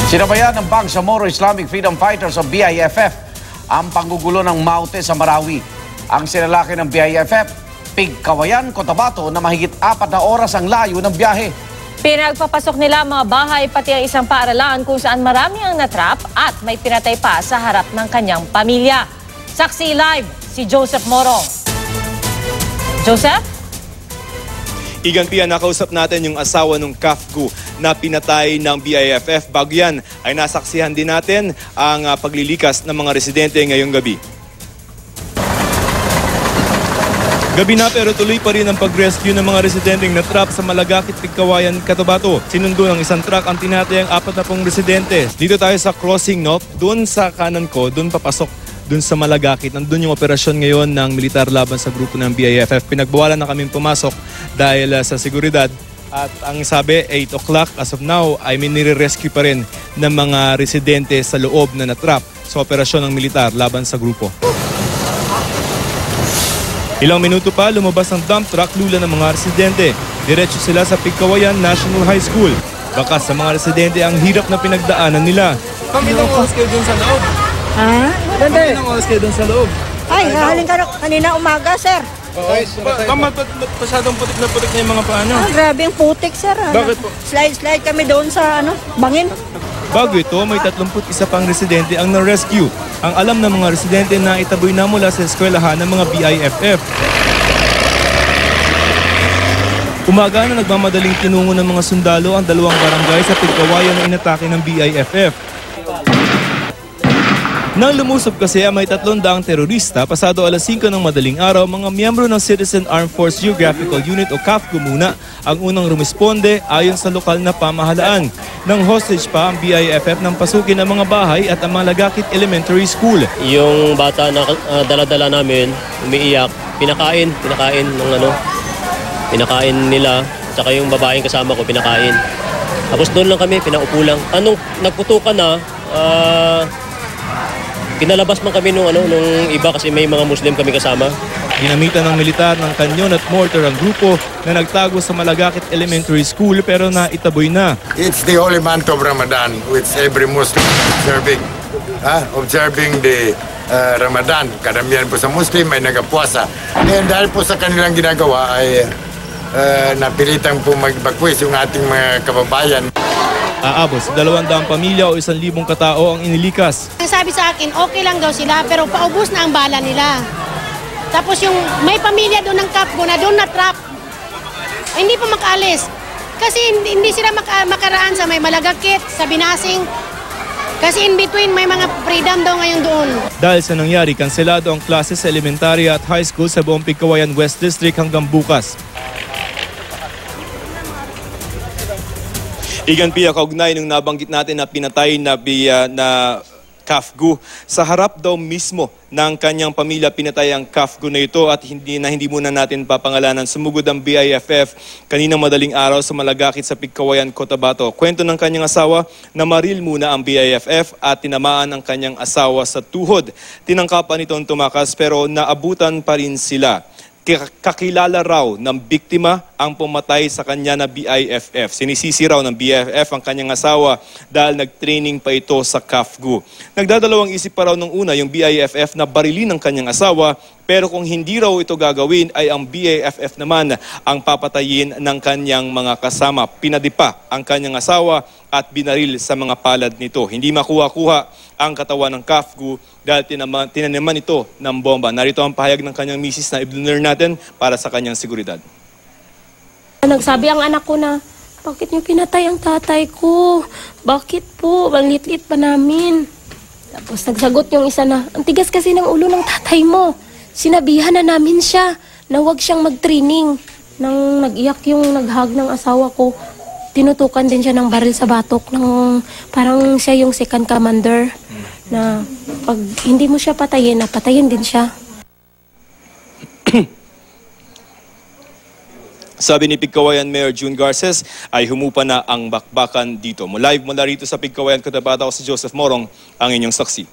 Sinabayan ng Bangsamoro Islamic Freedom Fighters o BIFF ang panggugulo ng Maute sa Marawi. Ang sinalaki ng BIFF, Pigkawayan, Cotabato na mahigit 4 na oras ang layo ng biyahe. Pinagpapasok nila ang mga bahay pati ang isang paaralan kung saan marami ang natrap at may pinatay pa sa harap ng kanyang pamilya. Saksi live si Joseph Morong. Joseph? Igan Pia, nakausap natin yung asawa ng Kafgu na pinatay ng BIFF. Bago yan ay nasaksihan din natin ang paglilikas ng mga residente ngayong gabi. Gabi na pero tuloy pa rin ang pag-rescue ng mga residenteng natrap sa Malagakit, Pigkawayan, Cotabato. Sinundo ng isang truck ang tinatayang 40 residente. Dito tayo sa crossing, no? Doon sa kanan ko, doon papasok. Doon sa Malagakit, nandun yung operasyon ngayon ng militar laban sa grupo ng BIFF. Pinagbawalan na kaming pumasok dahil sa seguridad. At ang sabi, 8 o'clock as of now ay may nire-rescue pa rin ng mga residente sa loob na natrap sa operasyon ng militar laban sa grupo. Ilang minuto pa, lumabas ang dump truck lula ng mga residente. Diretso sila sa Pigkawayan National High School. Baka sa mga residente ang hirap na pinagdaanan nila. Ilang oras kayo dun sa loob? Ha? Ilang oras kayo dun sa loob? Ay, haling ka kanina umaga, sir. Mama, masyadong putik na yung mga paano? Ah, grabe ang putik, sir. Bakit po? Slide kami doon sa bangin. Bago ito, may 31 pang residente ang na-rescue. Ang alam ng mga residente na itaboy na mula sa eskwelahan ng mga BIFF. Umaga na nagmamadaling tinungo ng mga sundalo ang 2 barangay sa Pigkawayan na inatake ng BIFF. Nang lumusob kasi ang may 300 terorista, pasado alas 5 ng madaling araw, mga miyembro ng Citizen Armed Force Geographical Unit o CAFGU muna ang unang rumisponde ayon sa lokal na pamahalaan. Nang hostage pa ang BIFF ng pasukin ang mga bahay at ang Malagakit Elementary School. Yung bata na dala-dala namin, umiiyak, pinakain nila, tsaka yung babaeng kasama ko pinakain. Tapos doon lang kami, pinaupo lang. Anong nagputukan na, pinalabas man kami nung iba kasi may mga Muslim kami kasama. Ginamitan ng militar ng kanyon at mortar ang grupo na nagtago sa Malagakit Elementary School pero naitaboy na. It's the holy month of Ramadan which every Muslim observing the Ramadan. Karamihan po sa Muslim ay nagapuasa. And dahil po sa kanilang ginagawa ay napilitang po mag-evacuate yung ating mga kababayan. Aabot sa 200 pamilya o 1,000 katao ang inilikas. Ang sabi sa akin, okay lang daw sila pero paubos na ang bala nila. Tapos yung may pamilya doon ng Kafgu na doon na-trap. Hindi pa makaalis. Kasi hindi sila makaraan sa may Malagakit, sa Binasing. Kasi in between may mga freedom daw ngayon doon. Dahil sa nangyari, kanselado ang klase sa elementarya at high school sa buong Pigkawayan West District hanggang bukas. Igan Pia, kaugnay nung nabanggit natin na pinatay na Kafgu. Sa harap daw mismo ng kanyang pamilya pinatay ang Kafgu na ito at hindi muna natin papangalanan. Sumugod ang BIFF kaninang madaling araw sa Malagakit sa Pigkawayan, Cotabato. Kwento ng kanyang asawa na maril muna ang BIFF at tinamaan ang kanyang asawa sa tuhod. Tinangkapan itong tumakas pero naabutan pa rin sila. Kakilala raw ng biktima ang pumatay sa kanya na BIFF. Sinisisi raw ng BIFF ang kanyang asawa dahil nag-training pa ito sa Kafgu. Nagdadalawang isip pa raw nung una yung BIFF na barilin ng kanyang asawa pero kung hindi raw ito gagawin ay ang BIFF naman ang papatayin ng kanyang mga kasama. Pinadipa ang kanyang asawa at binaril sa mga palad nito. Hindi makuha-kuha ang katawan ng Kafgu dahil tinaniman ito ng bomba. Narito ang pahayag ng kanyang misis na i-blur natin para sa kanyang seguridad. Nagsabi ang anak ko na, bakit niyo pinatay ang tatay ko? Bakit po? Ang lit-lit pa namin. Tapos nagsagot yung isa na, ang tigas kasi ng ulo ng tatay mo. Sinabihan na namin siya na huwag siyang mag-training. Nang nag-iyak yung naghag ng asawa ko, tinutukan din siya ng baril sa batok. Parang siya yung second commander na pag hindi mo siya patayin, napatayin din siya. Sabi ni Pigkawayan Mayor June Garces ay humupa na ang bakbakan dito. Live mula rito sa Pigkawayan, Cotabato, ako si Joseph Morong, ang inyong saksi.